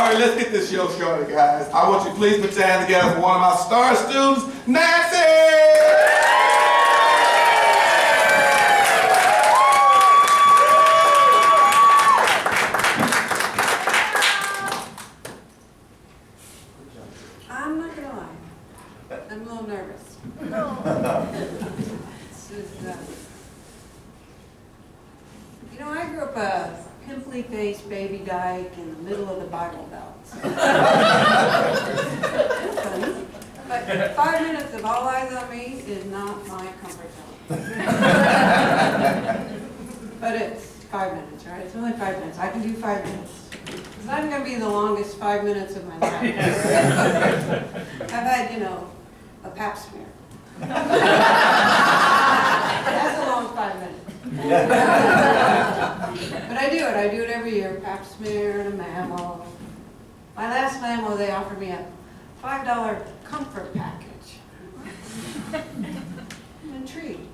right, let's get this show started, guys. I want you to please put your hands together for one of my star students, Nancy! I'm not gonna lie, I'm a little nervous. This is, you know, I grew up a pimply-faced baby dyke in the middle of the Bible Belt. Funny, but 5 minutes of all eyes on me is not my comfort zone. But it's 5 minutes, right? It's only 5 minutes. I can do 5 minutes. It's not going to be the longest 5 minutes of my life. I've had, you know, a pap smear. That's a long 5 minutes. But I do it every year. Pap smear and a mammo. My last mammo, they offered me a $5 comfort package. I'm intrigued.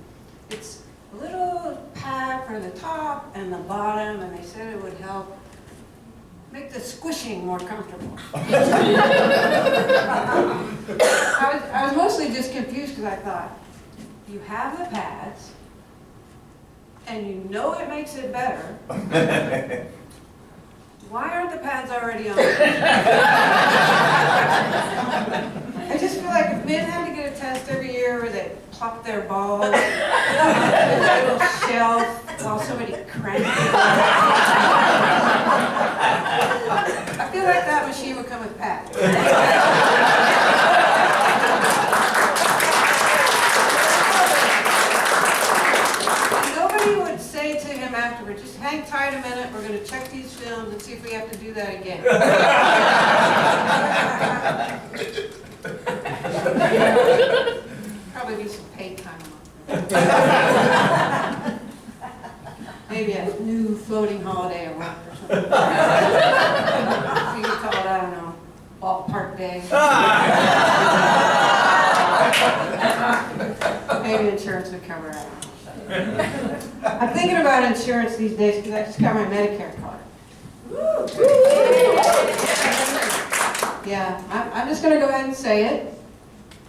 It's a little pad for the top and the bottom, and they said it would help make the squishing more comfortable. I was mostly just confused because I thought, you have the pads, and you know it makes it better. Why aren't the pads already on? I just feel like if men had to get a test every year where they plop their balls in a little shelf while somebody cranks it. I feel like that machine would come with pads. Afterwards, just hang tight a minute. We're going to check these films and see if we have to do that again. Probably be some paid time on. Maybe a new floating holiday at work or something. You could call it, I don't know, ballpark day. Maybe insurance would cover it. I'm thinking about insurance these days because I just got my Medicare card. Yeah, I'm just going to go ahead and say it.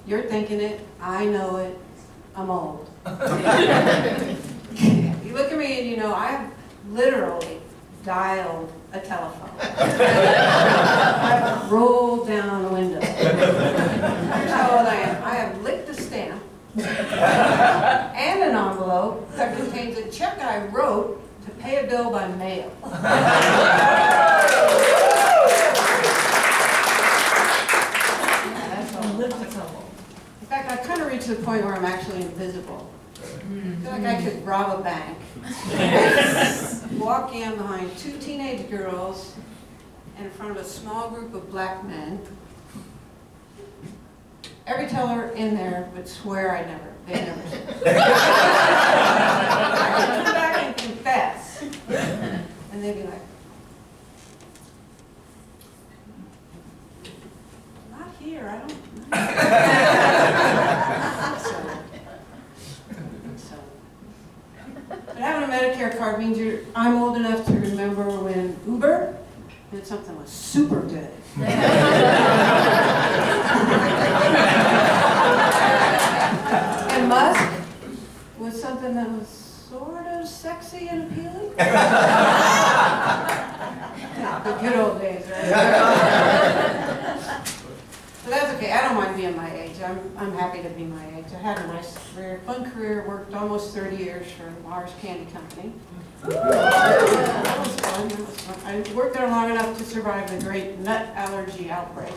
You're thinking it. I know it. I'm old. You look at me and you know I've literally dialed a telephone. I've rolled down a window. Here's how old I am. I have licked a stamp and an envelope that contains a check I wrote to pay a bill by mail. That's all. In fact, I've kind of reached the point where I'm actually invisible. I feel like I could rob a bank, walk in behind 2 teenage girls in front of a small group of black men. Every teller in there would swear they never said it. I would come back and confess. And they'd be like, not here, I don't know. But having a Medicare card means I'm old enough to remember when Uber did something was super good. And Musk was something that was sort of sexy and appealing. The good old days, right? So that's okay. I don't mind being my age. I'm happy to be my age. I had a nice career, fun career. Worked almost 30 years for Mars Candy Company. That was fun. I worked there long enough to survive the great nut allergy outbreak.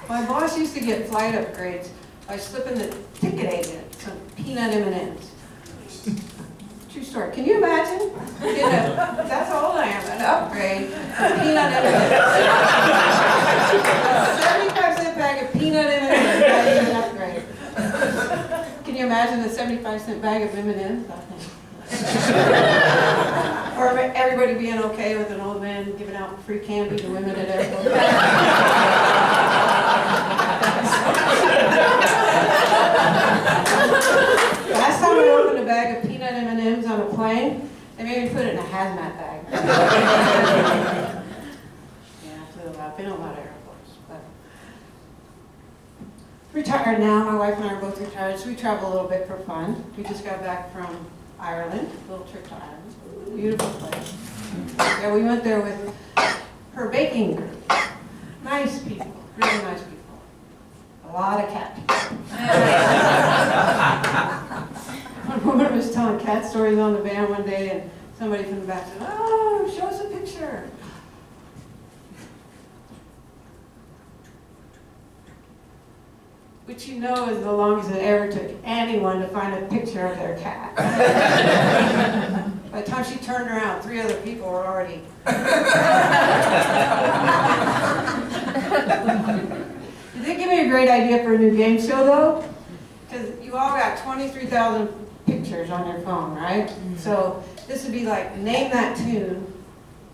My boss used to get flight upgrades by slipping the ticket agent some peanut M&Ms. True story. Can you imagine? That's how old I am. An upgrade of peanut M&Ms. A 75-cent bag of peanut M&Ms. That is an upgrade. Can you imagine the 75-cent bag of M&Ms? Or everybody being okay with an old man giving out free candy to women at airports. Last time I opened a bag of peanut M&Ms on a plane, They made me put it in a hazmat bag. Yeah, I've been a lot of airports, but retired now. My wife and I are both retired, so we travel a little bit for fun. We just got back from Ireland, a little trip to Ireland. Beautiful place. Yeah, we went there with her baking group. Nice people, really nice people. A lot of cat people. One woman was telling cat stories on the van one day, and somebody from the back said, "Oh, show us a picture." Which you know is the longest it ever took anyone to find a picture of their cat. By the time she turned around, 3 other people were already. Did they give me a great idea for a new game show though? Because you all got 23,000 pictures on your phone, right? Mm-hmm. So this would be like name that tune,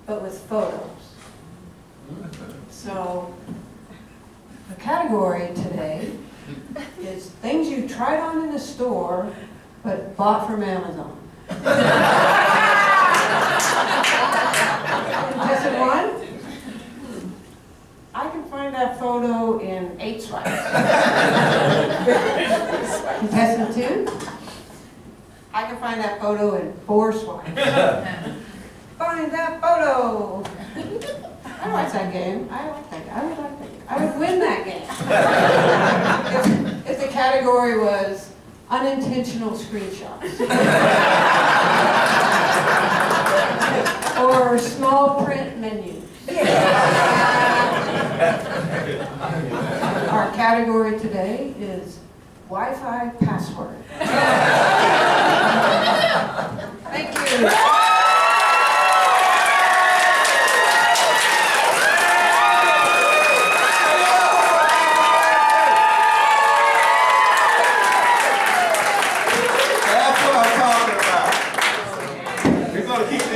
but with photos. So the category today is things you tried on in the store, but bought from Amazon. Contestant 1, I can find that photo in 8 swipes. Contestant 2, I can find that photo in 4 swipes. Find that photo. I like that game. I like that game. I would like that game. I would win that game. if the category was unintentional screenshots. Or small print menus. Our category today is Wi-Fi password. Thank you.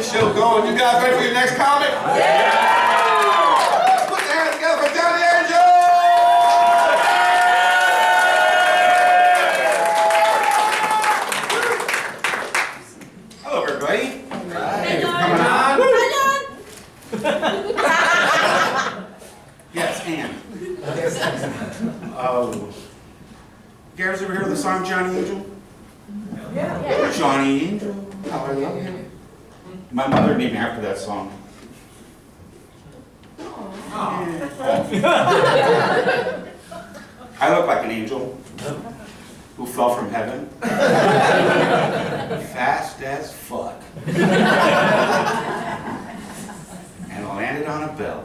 Show going. You guys ready for your next comic? Yeah! Put your hands together for Johnny Angel! Hello, everybody. Hey, coming on? Yes, and. You guys ever hear the song Johnny Angel? Yeah. Johnny Angel. How I love him. My mother named me after that song. I look like an angel who fell from heaven, fast as fuck, and landed on a bell,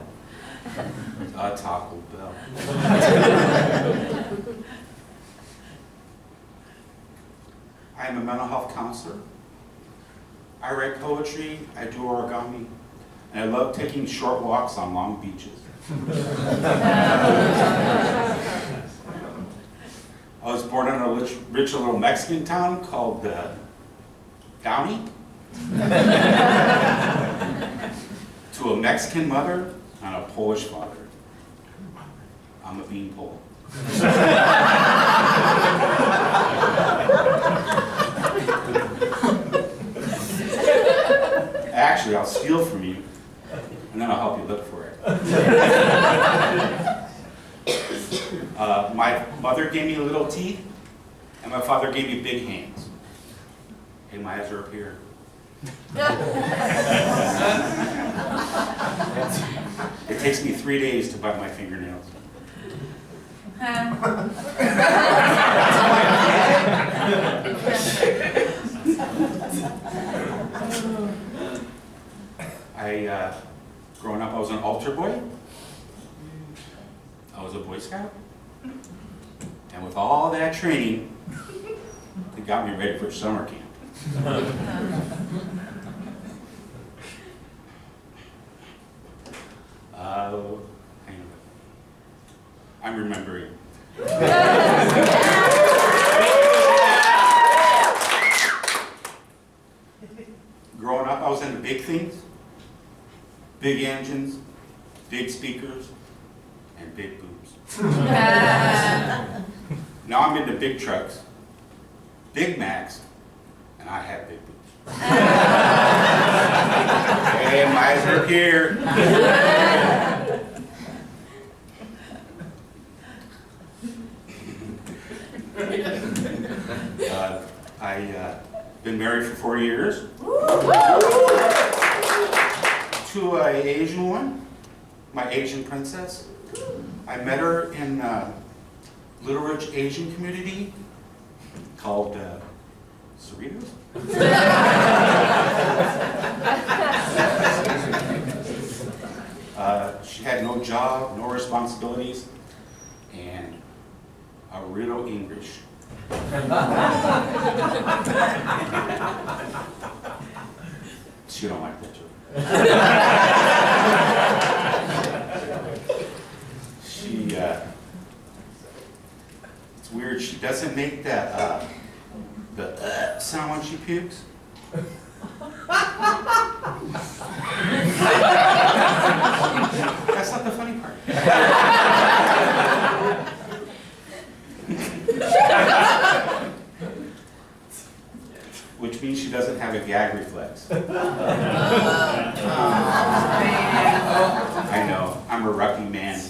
a Taco Bell. I am a mental health counselor. I write poetry, I do origami, and I love taking short walks on long beaches. I was born in a rich little Mexican town called Downey. To a Mexican mother and a Polish father. I'm a beanpole. Actually, I'll steal from you, and then I'll help you look for it. My mother gave me little teeth, and my father gave me big hands. And my eyes are up here. It takes me 3 days to bite my fingernails. Growing up, I was an altar boy. I was a Boy Scout. And with all that training, it got me ready for summer camp. Hang on. I'm remembering. Growing up, I was into big things. Big engines, big speakers, and big boobs. Now I'm into big trucks, Big Macs, and I have big boobs. Hey, my eyes are here. I've been married for 4 years to an Asian woman, my Asian princess. I met her in Little Ridge Asian community called Cerritos. She had no job, no responsibilities, and a little English. She don't like that joke. It's weird, she doesn't make that, the sound when she pukes. That's not the funny part. Which means she doesn't have a gag reflex. I know, I'm a rugby man.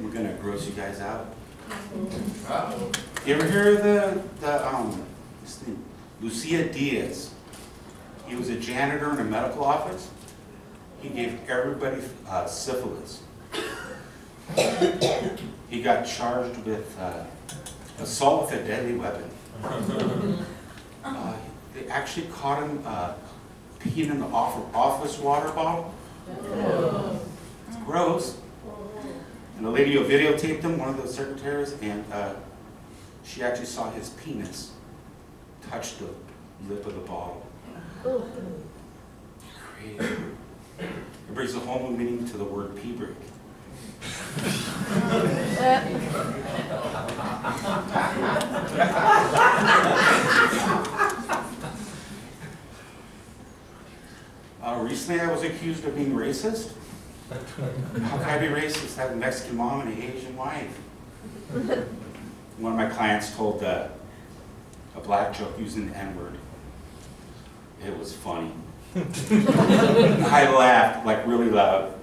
We're gonna gross you guys out. You ever hear of what's his name? Lucia Diaz? He was a janitor in a medical office. He gave everybody syphilis. He got charged with assault with a deadly weapon. They actually caught him peeing in the office water bottle. It's gross. And the lady who videotaped him, one of the secretaries, and she actually saw his penis touch the lip of the bottle. Crazy. It brings a whole new meaning to the word pee break. Recently I was accused of being racist. How can I be racist? I have a Mexican mom and an Asian wife. One of my clients told a black joke using the N-word. It was funny. I laughed, like really loud.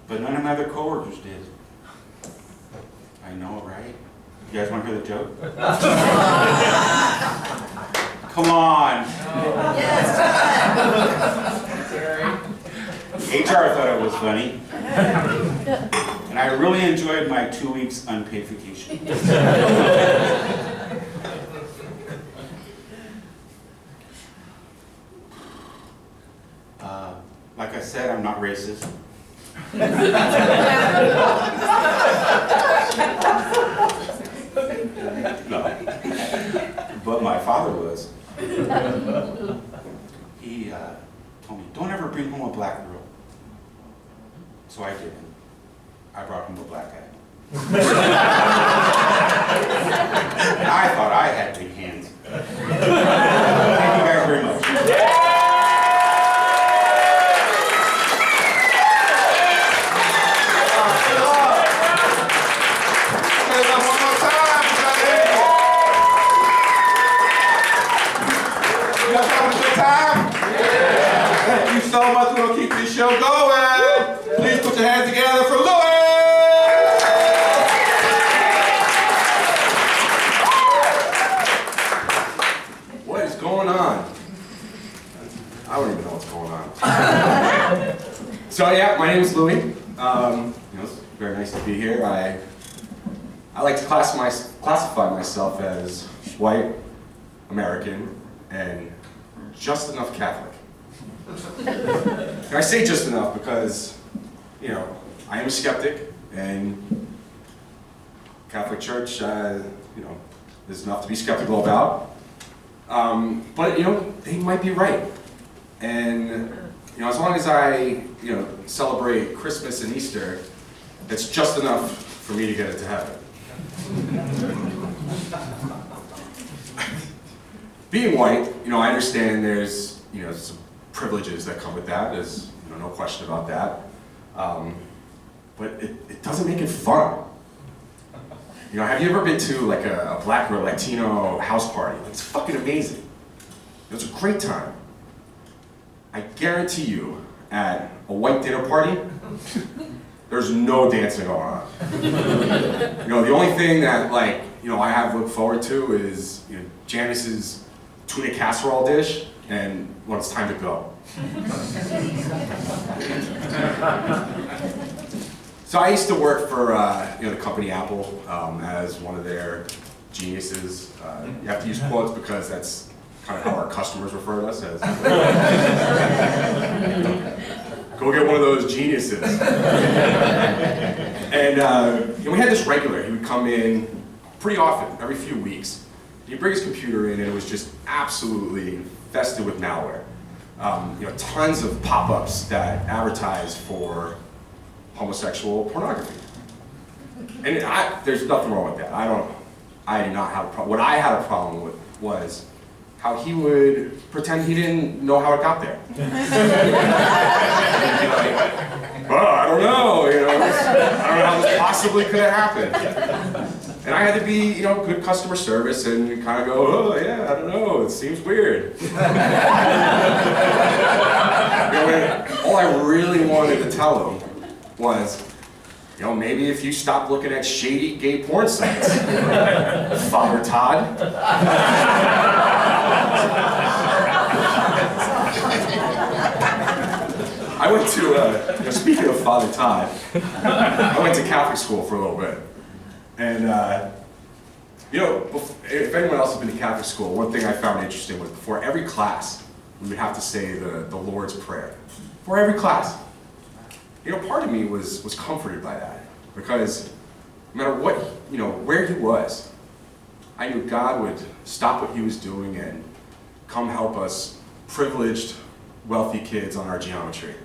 But none of my other coworkers did. I know, right? You guys want to hear the joke? Come on. Yes. HR thought it was funny. And I really enjoyed my 2 weeks unpaid vacation. Like I said, I'm not racist. No. But my father was. He told me, don't ever bring home a black girl. So I didn't. I brought home a black guy. And I thought I had big hands. Thank you guys very much. Thank you so much. We're going to keep this show going. Please put your hands together for Louis. What is going on? I don't even know what's going on. So yeah, my name is Louis. It's very nice to be here. I like to classify myself as white, American, and just enough Catholic. And I say just enough because, I am a skeptic, and Catholic Church, there's enough to be skeptical about. But they might be right. And, as long as I, celebrate Christmas and Easter, it's just enough for me to get into heaven. Being white, I understand there's, some privileges that come with that. There's, no question about that. but it doesn't make it fun. You know, have you ever been to like a black or Latino house party? It's fucking amazing. It was a great time. I guarantee you, at a white dinner party, there's no dancing going on. You know, the only thing that like, you know, I have looked forward to is, you know, Janice's tuna casserole dish and when it's time to go. So I used to work for you know, the company Apple as one of their geniuses. You have to use quotes because that's kind of how our customers refer to us as. Go get one of those geniuses. And you know, we had this regular. He would come in pretty often, every few weeks. He'd bring his computer in and it was just absolutely infested with malware. You know, tons of pop-ups that advertise for homosexual pornography. And there's nothing wrong with that. I did not have a problem. What I had a problem with was how he would pretend he didn't know how it got there. He'd be like, well, I don't know, you know, I don't know how this possibly could have happened. And I had to be, you know, good customer service and kind of go, oh yeah, I don't know, it seems weird. You know, all I really wanted to tell him was, you know, maybe if you stop looking at shady gay porn sites, Father Todd. I went to, you know, speaking of Father Todd, I went to Catholic school for a little bit. And, you know, if anyone else has been to Catholic school, one thing I found interesting was before every class, we would have to say the Lord's Prayer. Before every class. You know, part of me was comforted by that. Because no matter what, you know, where he was, I knew God would stop what he was doing and come help us privileged, wealthy kids on our geometry.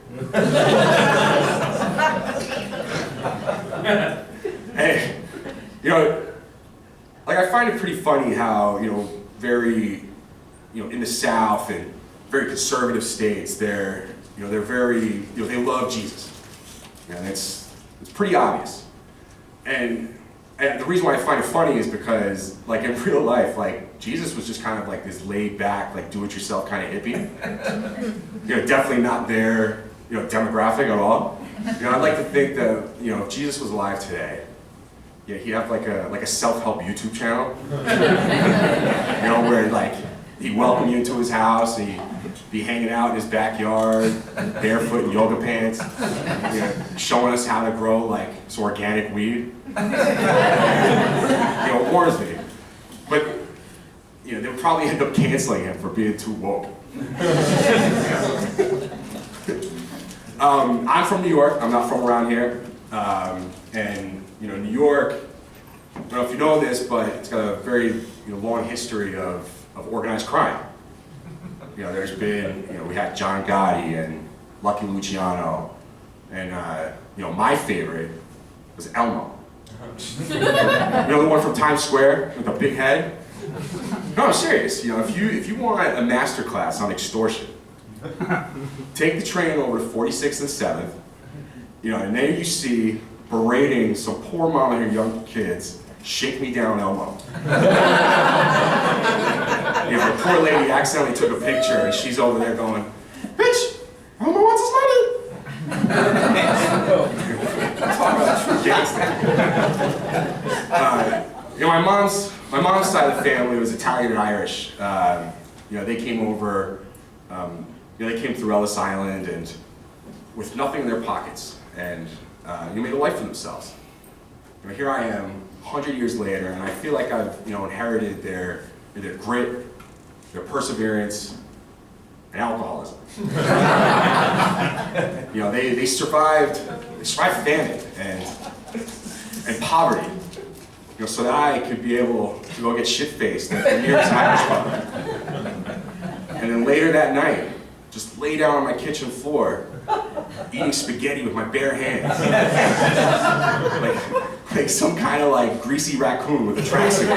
Hey, you know, like I find it pretty funny how, you know, very, you know, in the South and very conservative states, they're very, you know, they love Jesus. And it's pretty obvious. And the reason why I find it funny is because, like, in real life, like, Jesus was just kind of like this laid back, like, do-it-yourself kind of hippie. You know, definitely not their, you know, demographic at all. You know, I'd like to think that, you know, if Jesus was alive today, yeah, he'd have like a self-help YouTube channel. You know, where like he'd welcome you into his house, and he'd be hanging out in his backyard, barefoot in yoga pants, you know, showing us how to grow like some organic weed. You know, it warns me. But you know, they would probably end up canceling him for being too woke. I'm from New York. I'm not from around here. And you know, New York, I don't know if you know this, but it's got a very long history of organized crime. You know, there's been, you know, we had John Gotti and Lucky Luciano, and you know, my favorite was Elmo. You know, the one from Times Square with the big head? No, I'm serious. You know, if you want a master class on extortion, take the train over to 46th and 7th, you know, and there you see berating some poor mom and her young kids, "Shake me down, Elmo." You know, the poor lady accidentally took a picture and she's over there going, "Bitch, Elmo wants his money." Talk about true gangster. You know, my mom's side of the family was Italian and Irish. You know, they came over, you know, they came through Ellis Island and with nothing in their pockets, and you made a life for themselves. You know, here I am, 100 years later, and I feel like I've, you know, inherited their grit, their perseverance, and alcoholism. You know, they survived famine and poverty, you know, so that I could be able to go get shit-faced at the nearest Irish pub. And then later that night, just lay down on my kitchen floor, eating spaghetti with my bare hands. like some kind of like greasy raccoon with a tracksuit.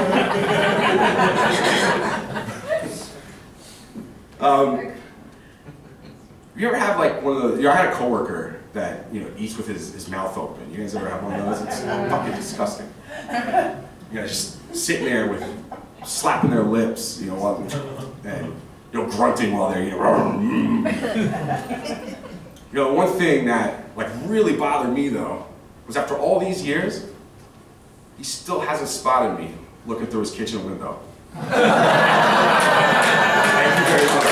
You ever have like I had a coworker that, you know, eats with his mouth open. You guys ever have one of those? It's fucking disgusting. You guys just sitting there with slapping their lips, you know, and you know, grunting while they're, you know. You know, one thing that like really bothered me though was after all these years, he still hasn't spotted me looking through his kitchen window. Thank you very much.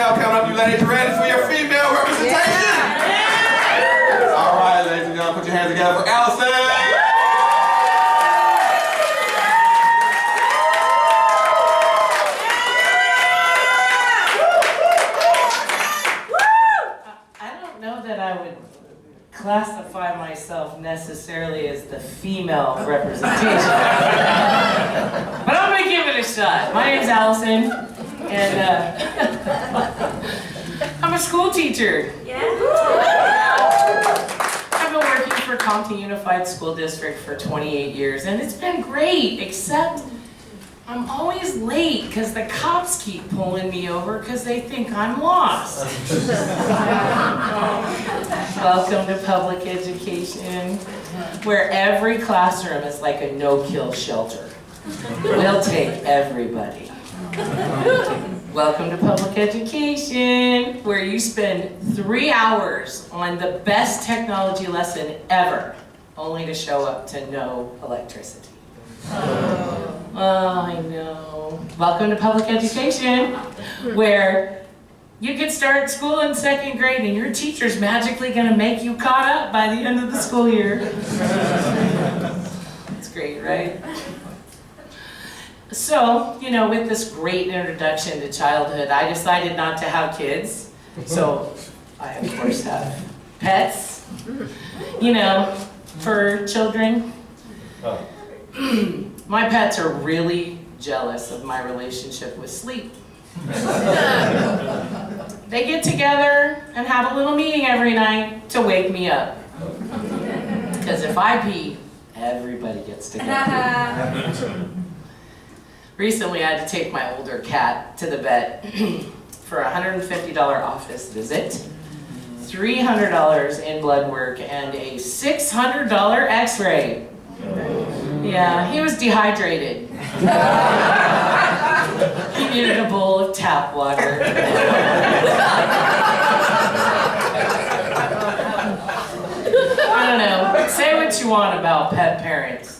Coming up, you ladies ready for your female representation? Yeah. All right, ladies and gentlemen, put your hands together for Allison. I don't know that I would classify myself necessarily as the female representation, but I'm gonna give it a shot. My name's Allison. And I'm a school teacher. Yeah. I've been working for Compton Unified School District for 28 years, and it's been great, except I'm always late because the cops keep pulling me over because they think I'm lost. Welcome to public education, where every classroom is like a no-kill shelter. We'll take everybody. Welcome to public education, where you spend 3 hours on the best technology lesson ever, only to show up to no electricity. Oh, I know. Welcome to public education, where you could start school in 2nd grade and your teacher's magically going to make you caught up by the end of the school year. It's great, right? So, you know, with this great introduction to childhood, I decided not to have kids. So, I of course have pets, you know, for children. My pets are really jealous of my relationship with sleep. They get together and have a little meeting every night to wake me up. Because if I pee, everybody gets together. Recently, I had to take my older cat to the vet for a $150 office visit, $300 in blood work, and a $600 x-ray. Yeah, he was dehydrated. He needed a bowl of tap water. I don't know, say what you want about pet parents.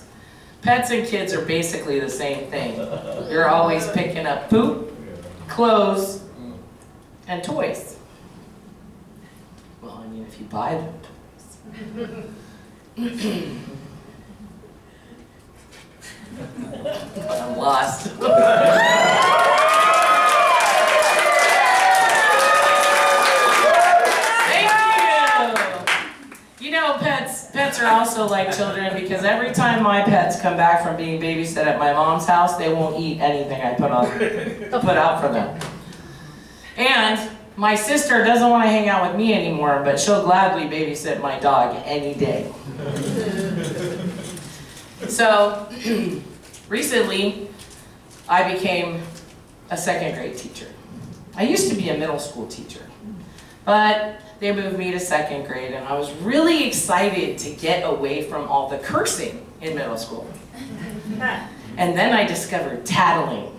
Pets and kids are basically the same thing. You're always picking up poop, clothes, and toys. Well, I mean, if you buy them toys. But I'm lost. Pets are also like children, because every time my pets come back from being babysat at my mom's house, they won't eat anything I put out for them. And my sister doesn't want to hang out with me anymore, but she'll gladly babysit my dog any day. So recently, I became a 2nd grade teacher. I used to be a middle school teacher, but they moved me to 2nd grade, and I was really excited to get away from all the cursing in middle school. And then I discovered tattling.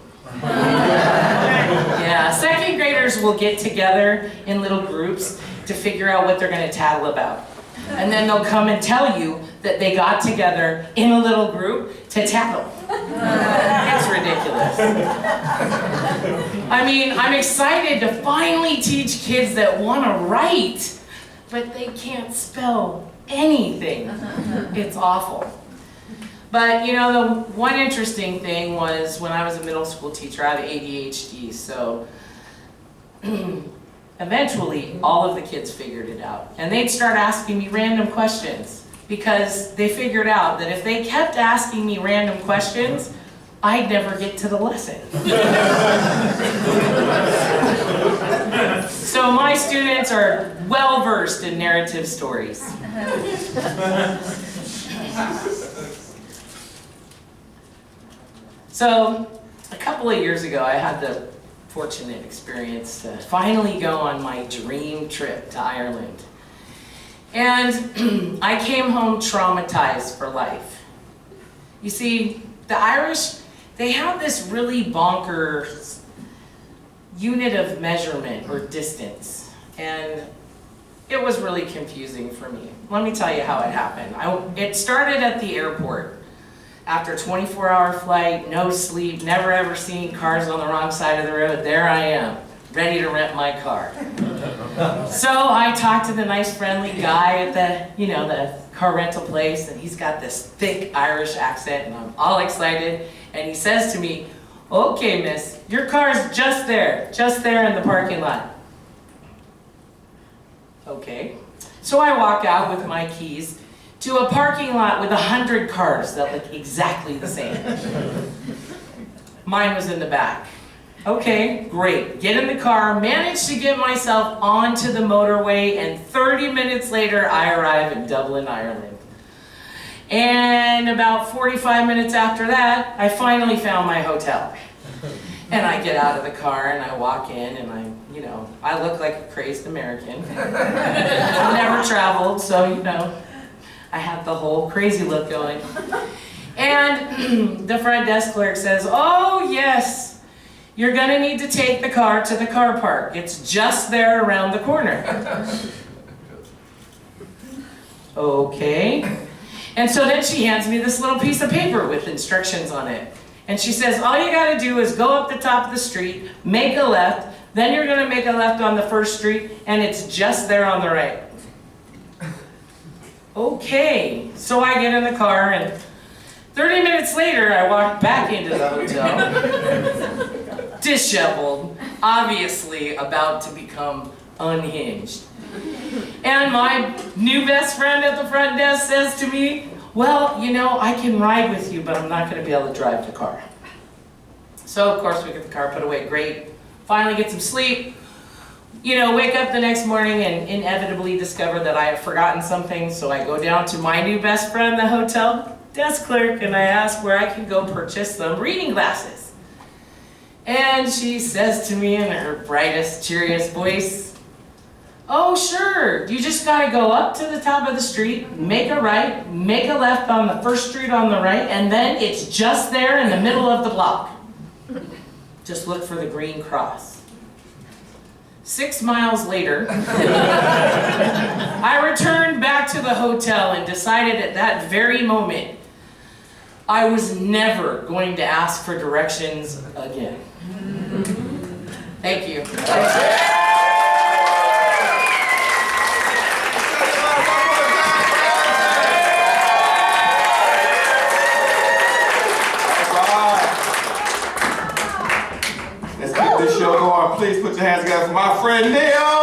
Yeah, 2nd graders will get together in little groups to figure out what they're going to tattle about. And then they'll come and tell you that they got together in a little group to tattle. It's ridiculous. I mean, I'm excited to finally teach kids that want to write, but they can't spell anything. It's awful. But you know, the one interesting thing was when I was a middle school teacher, I have ADHD, so eventually all of the kids figured it out. And they'd start asking me random questions, because they figured out that if they kept asking me random questions, I'd never get to the lesson. So my students are well versed in narrative stories. So, a couple of years ago, I had the fortunate experience to finally go on my dream trip to Ireland. And I came home traumatized for life. You see, the Irish, they have this really bonkers unit of measurement or distance. And it was really confusing for me. Let me tell you how it happened. It started at the airport. After a 24-hour flight, no sleep, never ever seen cars on the wrong side of the road, there I am, ready to rent my car. So I talked to the nice friendly guy at the car rental place, and he's got this thick Irish accent, and I'm all excited, and he says to me, "Okay, miss, your car's just there in the parking lot." Okay. So I walk out with my keys to a parking lot with 100 cars that look exactly the same. Mine was in the back. Okay, great. Get in the car, manage to get myself onto the motorway, and 30 minutes later, I arrive in Dublin, Ireland. And about 45 minutes after that, I finally found my hotel. And I get out of the car and I walk in and I look like a crazed American. I've never traveled, so I have the whole crazy look going. And the front desk clerk says, "Oh yes, you're gonna need to take the car to the car park. It's just there around the corner." Okay. And so then she hands me this little piece of paper with instructions on it. And she says, "All you gotta do is go up the top of the street, make a left, then you're gonna make a left on the first street, and it's just there on the right." Okay, so I get in the car, and 30 minutes later, I walk back into the hotel, disheveled, obviously about to become unhinged. And my new best friend at the front desk says to me, "Well, I can ride with you, but I'm not going to be able to drive the car." So, of course, we get the car put away. Great. Finally get some sleep. Wake up the next morning and inevitably discover that I have forgotten something. So I go down to my new best friend, the hotel desk clerk, and I ask where I can go purchase some reading glasses. And she says to me in her brightest, cheeriest voice, "Oh, sure, you just gotta go up to the top of the street, make a right, make a left on the first street on the right, and then it's just there in the middle of the block. Just look for the green cross." 6 miles later, I returned back to the hotel and decided at that very moment I was never going to ask for directions again. Thank you. Let's keep this show going. Please put your hands together for my friend Neil.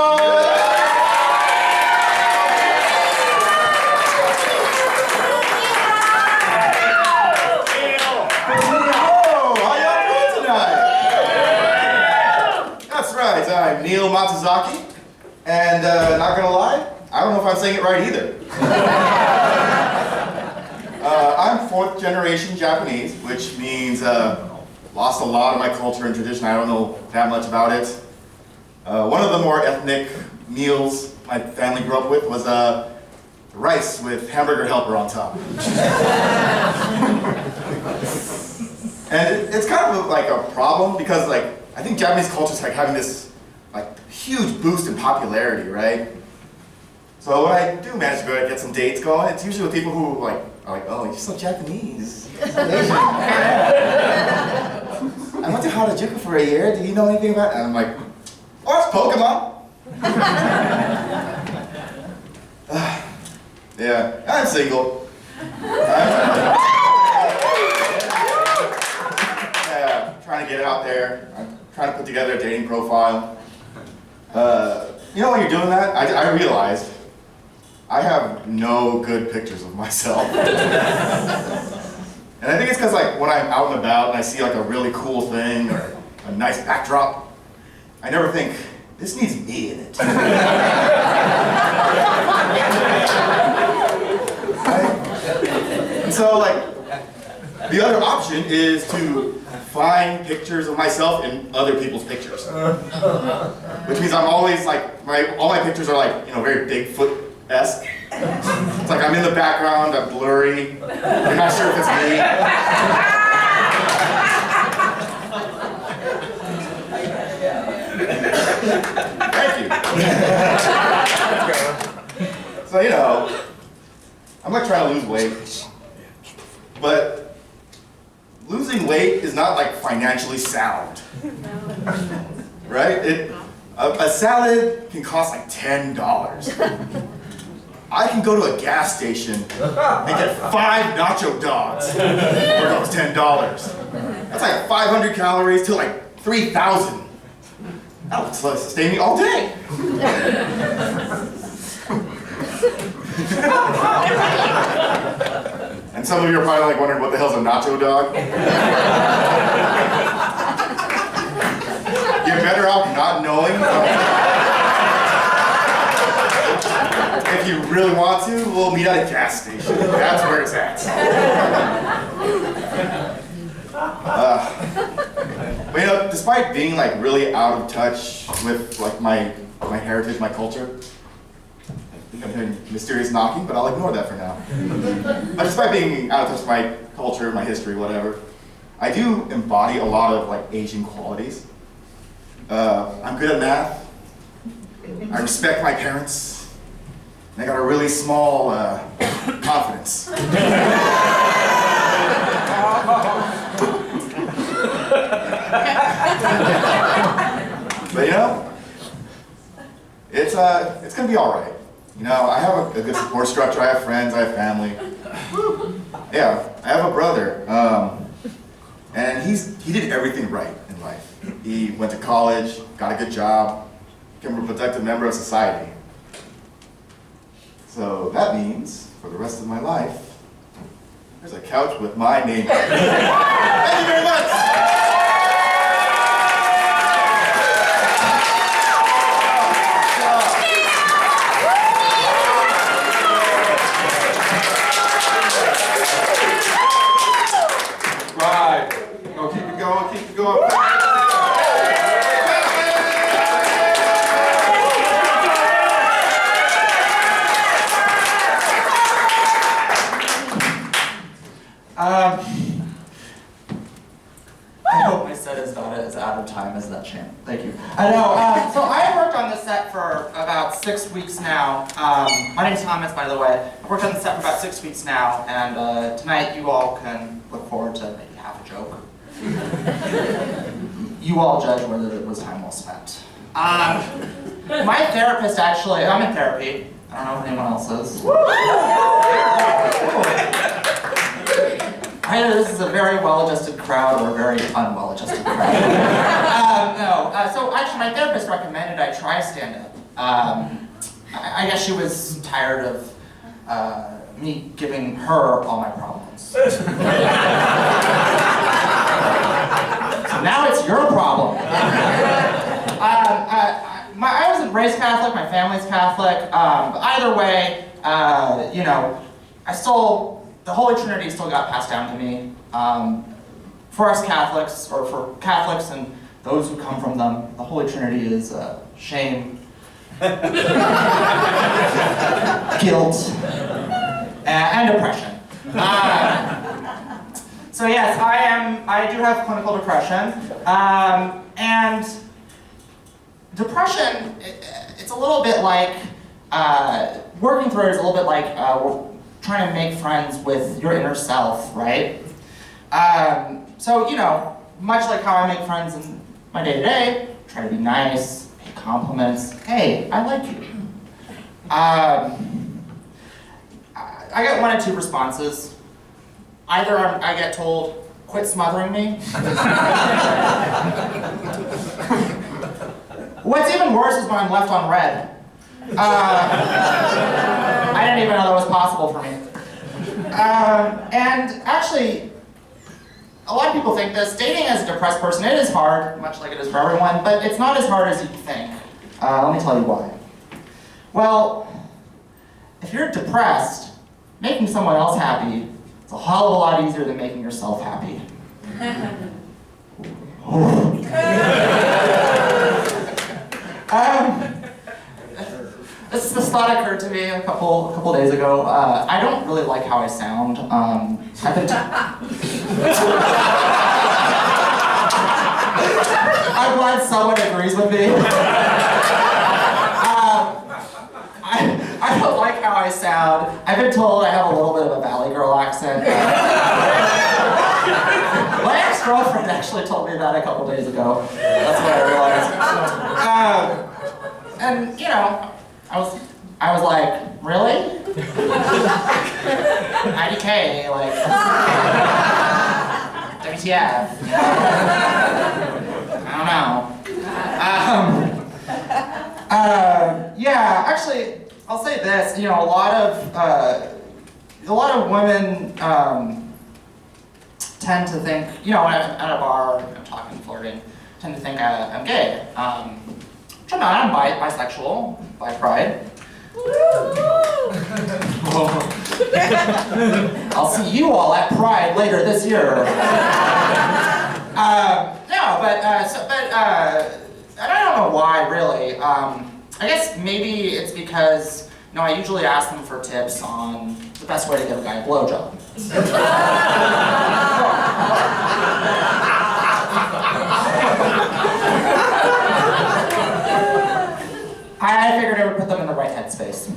I'm Neil Matsuzaki, and not gonna lie, I don't know if I'm saying it right either. I'm 4th generation Japanese, which means lost a lot of my culture and tradition. I don't know that much about it. One of the more ethnic meals my family grew up with was rice with hamburger helper on top. And it's kind of like a problem because I think Japanese culture is having this huge boost in popularity, right? So when I do manage to go get some dates going, it's usually with people who are like, "Oh, you're so Japanese. You're so Asian." I went to Harajuku for a year. Do you know anything about it? And I'm like, "Oh, it's Pokemon." Yeah, I'm single. Yeah, trying to get out there. I'm trying to put together a dating profile. When you're doing that, I realized I have no good pictures of myself. And I think it's because when I'm out and about and I see a really cool thing or a nice backdrop, I never think, this needs me in it. And so The other option is to find pictures of myself in other people's pictures. Which means I'm always like, all my pictures are like, very Bigfoot-esque. It's like I'm in the background, I'm blurry, you're not sure if it's me. Thank you. So, I'm like trying to lose weight, but losing weight is not like financially sound, right? A salad can cost like $10. I can go to a gas station and get 5 nacho dogs for those $10. That's like 500 calories to like 3,000. That'll sustain me all day. And some of you are probably like wondering what the hell's a nacho dog? You're better off not knowing. If you really want to, we'll meet at a gas station. That's where it's at. But despite being like really out of touch with like my heritage, my culture, I think I'm hearing mysterious knocking, but I'll ignore that for now. But despite being out of touch with my culture, my history, whatever, I do embody a lot of like Asian qualities. I'm good at math. I respect my parents. And I got a really small confidence. But it's gonna be all right. I have a good support structure. I have friends. I have family. Yeah, I have a brother, and he did everything right in life. He went to college, got a good job, became a productive member of society. So that means, for the rest of my life, there's a couch with my name on it. Thank you very much! Right. Go, keep it going, keep it going. I hope my set is not as out of time as that chant. Thank you. I know. So I have worked on this set for about 6 weeks now. My name's Thomas, by the way. I've worked on the set for about 6 weeks now, and tonight you all can look forward to maybe half a joke. You all judge whether it was time well spent. My therapist actually, I'm in therapy. I don't know if anyone else is. I know this is a very well-adjusted crowd or a very unwell-adjusted crowd. So actually my therapist recommended I try stand-up. I guess she was tired of me giving her all my problems. So now it's your problem. I wasn't raised Catholic, my family's Catholic. But either way, the Holy Trinity still got passed down to me. For us Catholics, or for Catholics and those who come from them, the Holy Trinity is shame, guilt, and depression. So yes, I do have clinical depression, and depression, it's a little bit like, working through it is a little bit like trying to make friends with your inner self, right? So, much like how I make friends in my day-to-day, try to be nice, pay compliments. Hey, I like you. I get one of two responses. Either I get told, quit smothering me. What's even worse is when I'm left on red. I didn't even know that was possible for me. And actually, a lot of people think this. Dating as a depressed person, it is hard, much like it is for everyone, but it's not as hard as you think. Let me tell you why. Well, if you're depressed, making someone else happy It's a hell of a lot easier than making yourself happy. This thought occurred to me a couple days ago. I don't really like how I sound. I've been I'm glad someone agrees with me. I don't like how I sound. I've been told I have a little bit of a Valley Girl accent. My ex-girlfriend actually told me that a couple days ago. That's what I realized. And you know, I was like, really? IDK, like, WTF? I don't know. Yeah, actually, I'll say this. You know, a lot of women tend to think, you know, at a bar, I'm talking, flirting, tend to think I'm gay. Which I'm not. I'm bisexual, by pride. I'll see you all at Pride later this year. I don't know why, really. I guess maybe it's because, you know, I usually ask them for tips on the best way to give a guy a blowjob. I figured I would put them in the right headspace.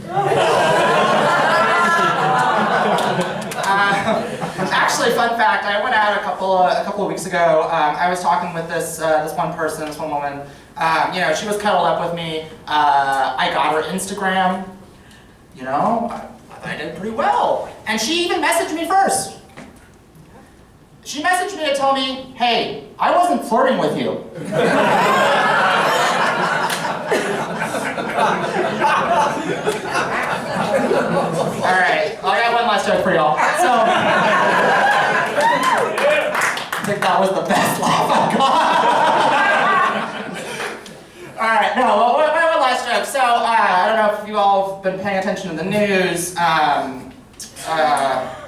Actually, fun fact, I went out a couple of weeks ago. I was talking with this one person, this one woman. You know, she was cuddled up with me. I got her Instagram. You know, I did pretty well. And she even messaged me first. She messaged me to tell me, hey, I wasn't flirting with you. All right, well, I got one last joke for y'all. So, I think that was the best laugh I got. All right, no, one last joke. So, I don't know if you all have been paying attention to the news.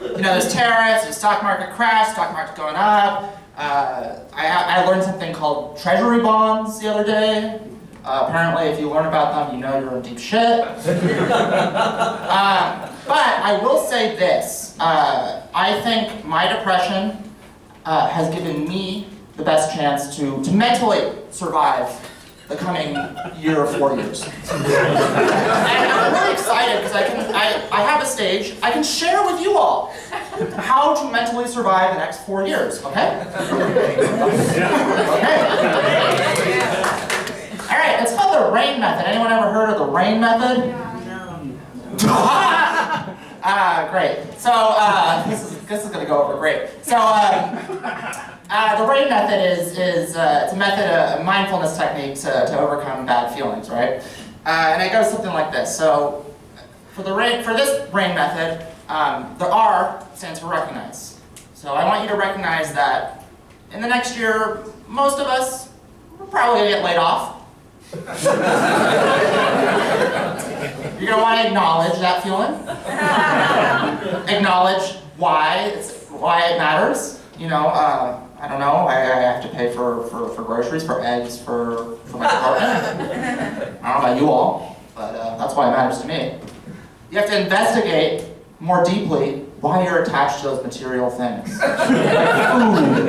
You know, there's tariffs, there's stock market crash, stock market going up. I learned something called treasury bonds the other day. Apparently, if you learn about them, you know you're in deep shit. But I will say this. I think my depression has given me the best chance to mentally survive the coming year or 4 years. And I'm really excited because I have a stage. I can share with you all how to mentally survive the next 4 years, okay? Okay. All right, it's called the RAIN method. Anyone ever heard of the RAIN method? No. Great. So this is going to go over great. So the RAIN method is it's a method, a mindfulness technique to overcome bad feelings, right? And it goes something like this. So for this RAIN method, the R stands for recognize. So I want you to recognize that in the next year, most of us are probably going to get laid off. You're going to want to acknowledge that feeling. Acknowledge why it matters. You know, I don't know, I have to pay for groceries, for eggs, for my apartment. I don't know about you all, but that's why it matters to me. You have to investigate more deeply why you're attached to those material things. Like food.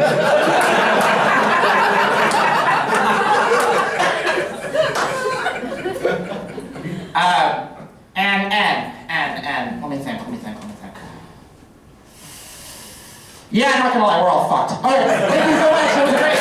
And let me think. Yeah, I'm not gonna lie, we're all fucked. All right, thank you so much, it was great.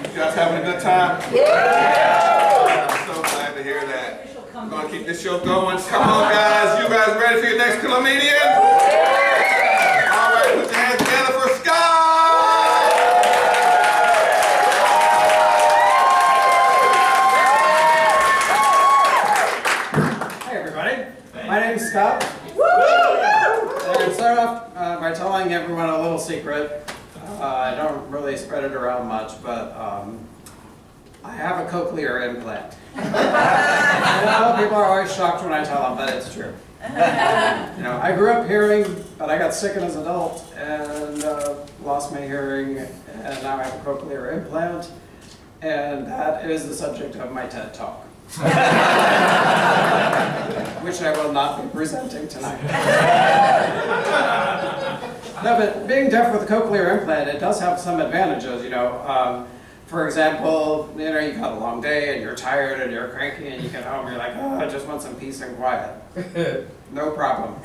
You guys having a good time? Yeah! I'm so glad to hear that. We're gonna keep this show going. Come on, guys. You guys ready for your next comedian? All right, put your hands together for Scott! Hey, everybody. My name is Scott. And I'm going to start off by telling everyone a little secret. I don't really spread it around much, but I have a cochlear implant. I know people are always shocked when I tell them, but it's true. You know, I grew up hearing, but I got sick as an adult and lost my hearing, and now I have a cochlear implant, and that is the subject of my TED Talk. Which I will not be presenting tonight. No, but being deaf with a cochlear implant, it does have some advantages, you know. For example, you know, you got a long day and you're tired and you're cranky and you get home and you're like, oh, I just want some peace and quiet. No problem. Pop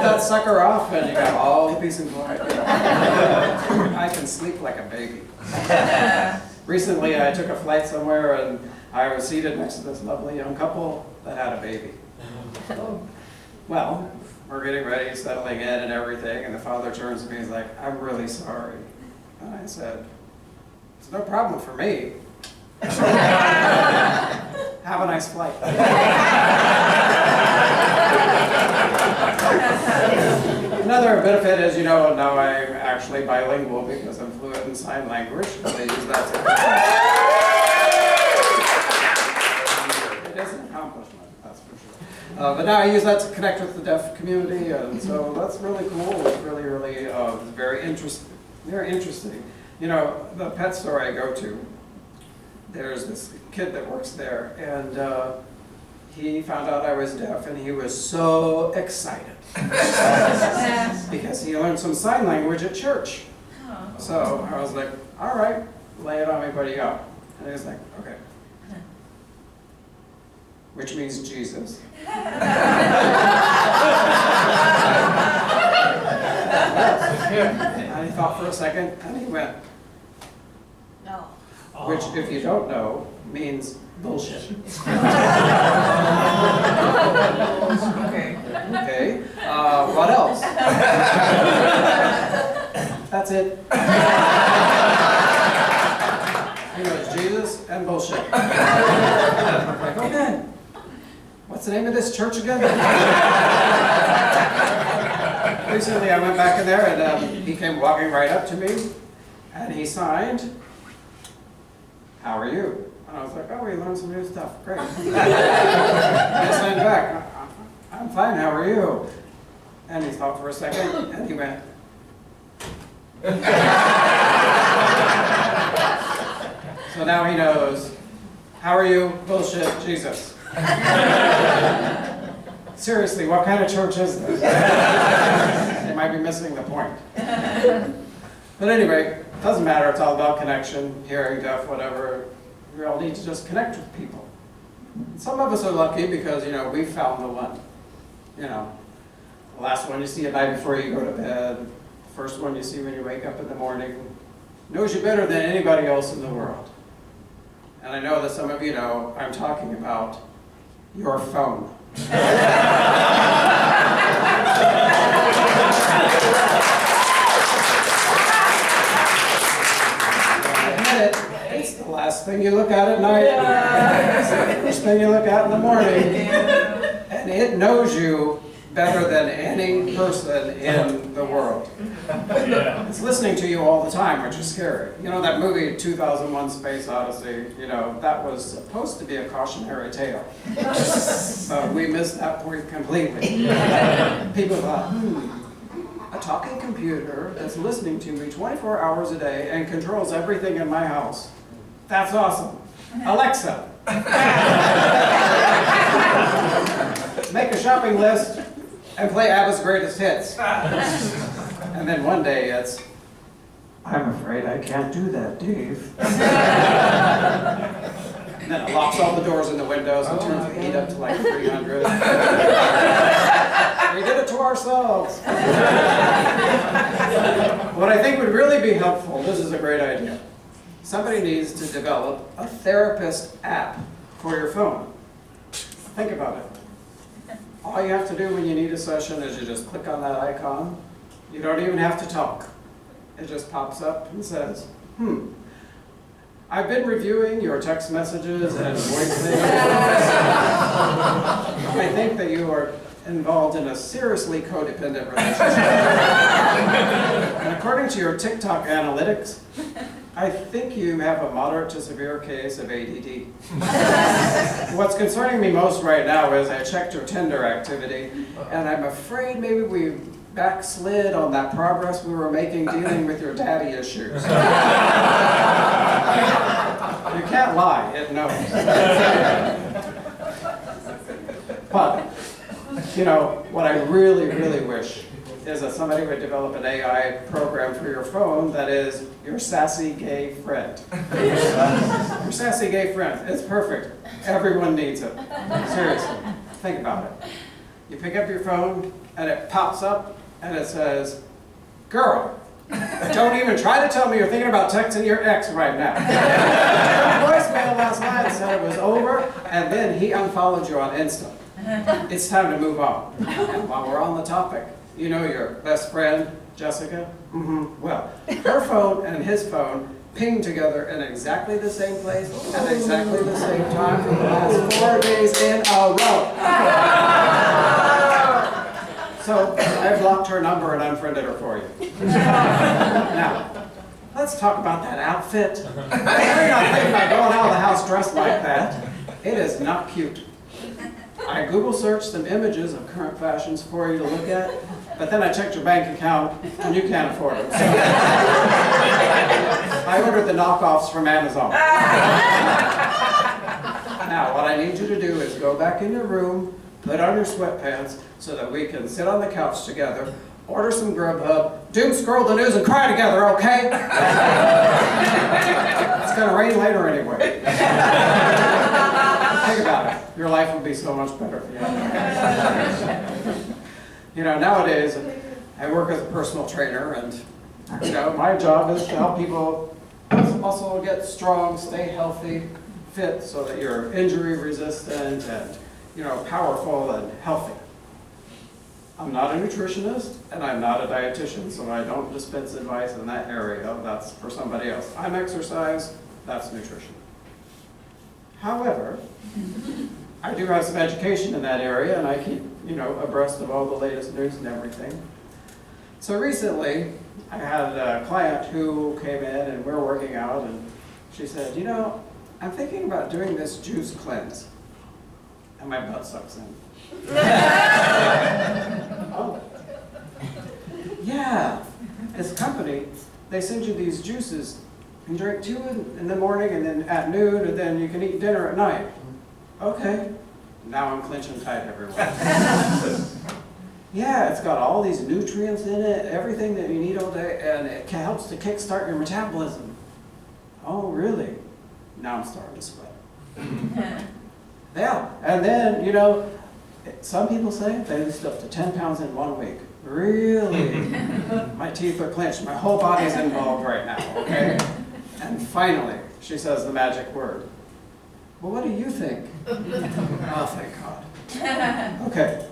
that sucker off and you got all the peace and quiet. I can sleep like a baby. Recently, I took a flight somewhere and I was seated next to this lovely young couple that had a baby. Well, we're getting ready, settling in and everything, and the father turns to me and he's like, I'm really sorry. And I said, it's no problem for me. Have a nice flight. Another benefit is, you know, now I'm actually bilingual because I'm fluent in sign language. They use that to... It is an accomplishment, that's for sure. But now I use that to connect with the deaf community, and so that's really cool. It's really, really very interesting. You know, the pet store I go to, there's this kid that works there, and he found out I was deaf, and he was so excited because he learned some sign language at church. So I was like, all right, lay it on me, buddy, go. And he was like, okay. Which means Jesus. And he thought for a second, and he went, No. which, if you don't know, means bullshit. Okay. Okay, what else? That's it. He knows Jesus and bullshit. Like, okay, what's the name of this church again? Recently I went back in there and he came walking right up to me and he signed, how are you? And I was like, oh, we learned some new stuff, great. And I signed back, I'm fine, how are you? And he thought for a second and he went, so now he knows, how are you? Bullshit, Jesus. Seriously, what kind of church is this? They might be missing the point. But anyway, it doesn't matter, it's all about connection, hearing, deaf, whatever. We all need to just connect with people. Some of us are lucky because, you know, we found the one. You know, the last one you see at night before you go to bed, the first one you see when you wake up in the morning, knows you better than anybody else in the world. And I know that some of you know I'm talking about your phone. It's the last thing you look at night. It's the first thing you look at in the morning. And it knows you better than any person in the world. It's listening to you all the time, which is scary. You know that movie 2001 Space Odyssey, you know, that was supposed to be a cautionary tale. But we missed that point completely. People thought, a talking computer that's listening to me 24 hours a day and controls everything in my house. That's awesome. Alexa, make a shopping list and play ABBA's Greatest Hits. And then one day it's, I'm afraid I can't do that, Dave. And then it locks all the doors and the windows and turns the heat up to like 300. We did it to ourselves. What I think would really be helpful, this is a great idea. Somebody needs to develop a therapist app for your phone. Think about it. All you have to do when you need a session is you just click on that icon. You don't even have to talk. It just pops up and says, I've been reviewing your text messages and voice things. I think that you are involved in a seriously codependent relationship. And according to your TikTok analytics, I think you have a moderate to severe case of ADD. What's concerning me most right now is I checked your Tinder activity, and I'm afraid maybe we backslid on that progress we were making dealing with your daddy issues. You can't lie, it knows. But, you know, what I really, really wish is that somebody would develop an AI program for your phone that is your sassy gay friend. Your sassy gay friend, it's perfect. Everyone needs it. Seriously, think about it. You pick up your phone and it pops up and it says, "Girl, don't even try to tell me you're thinking about texting your ex right now." Voicemail last night said it was over, and then he unfollowed you on Insta. It's time to move on. And while we're on the topic, you know your best friend, Jessica? Well, her phone and his phone pinged together in exactly the same place at exactly the same time for the last 4 days in a row. So I blocked her number and unfriended her for you. Now, let's talk about that outfit. You're not thinking about going out of the house dressed like that. It is not cute. I Google searched some images of current fashions for you to look at, but then I checked your bank account and you can't afford it. So I ordered the knockoffs from Amazon. Now, what I need you to do is go back in your room, put on your sweatpants so that we can sit on the couch together, order some Grubhub, doom scroll the news and cry together, okay? It's gonna rain later anyway. Think about it. Your life would be so much better if you had that. You know, nowadays, I work as a personal trainer, and, you know, my job is to help people build muscle, get strong, stay healthy, fit, so that you're injury resistant and, you know, powerful and healthy. I'm not a nutritionist, and I'm not a dietitian, so I don't dispense advice in that area. That's for somebody else. I'm exercise, that's nutrition. However, I do have some education in that area, and I keep, you know, abreast of all the latest news and everything. So recently, I had a client who came in, and we're working out, and she said, "You know, I'm thinking about doing this juice cleanse." And my butt sucks in. Oh. Yeah, this company, they send you these juices. You drink 2 in the morning and then at noon, and then you can eat dinner at night. Okay, now I'm clenching tight, everyone. Yeah, it's got all these nutrients in it, everything that you need all day, and it helps to kickstart your metabolism. Oh, really? Now I'm starting to sweat. Yeah, and then, you know, some people say they lose up to 10 pounds in 1 week. Really? My teeth are clenched. My whole body's involved right now, okay? And finally, she says the magic word. "Well, what do you think?" Oh, thank God. Okay.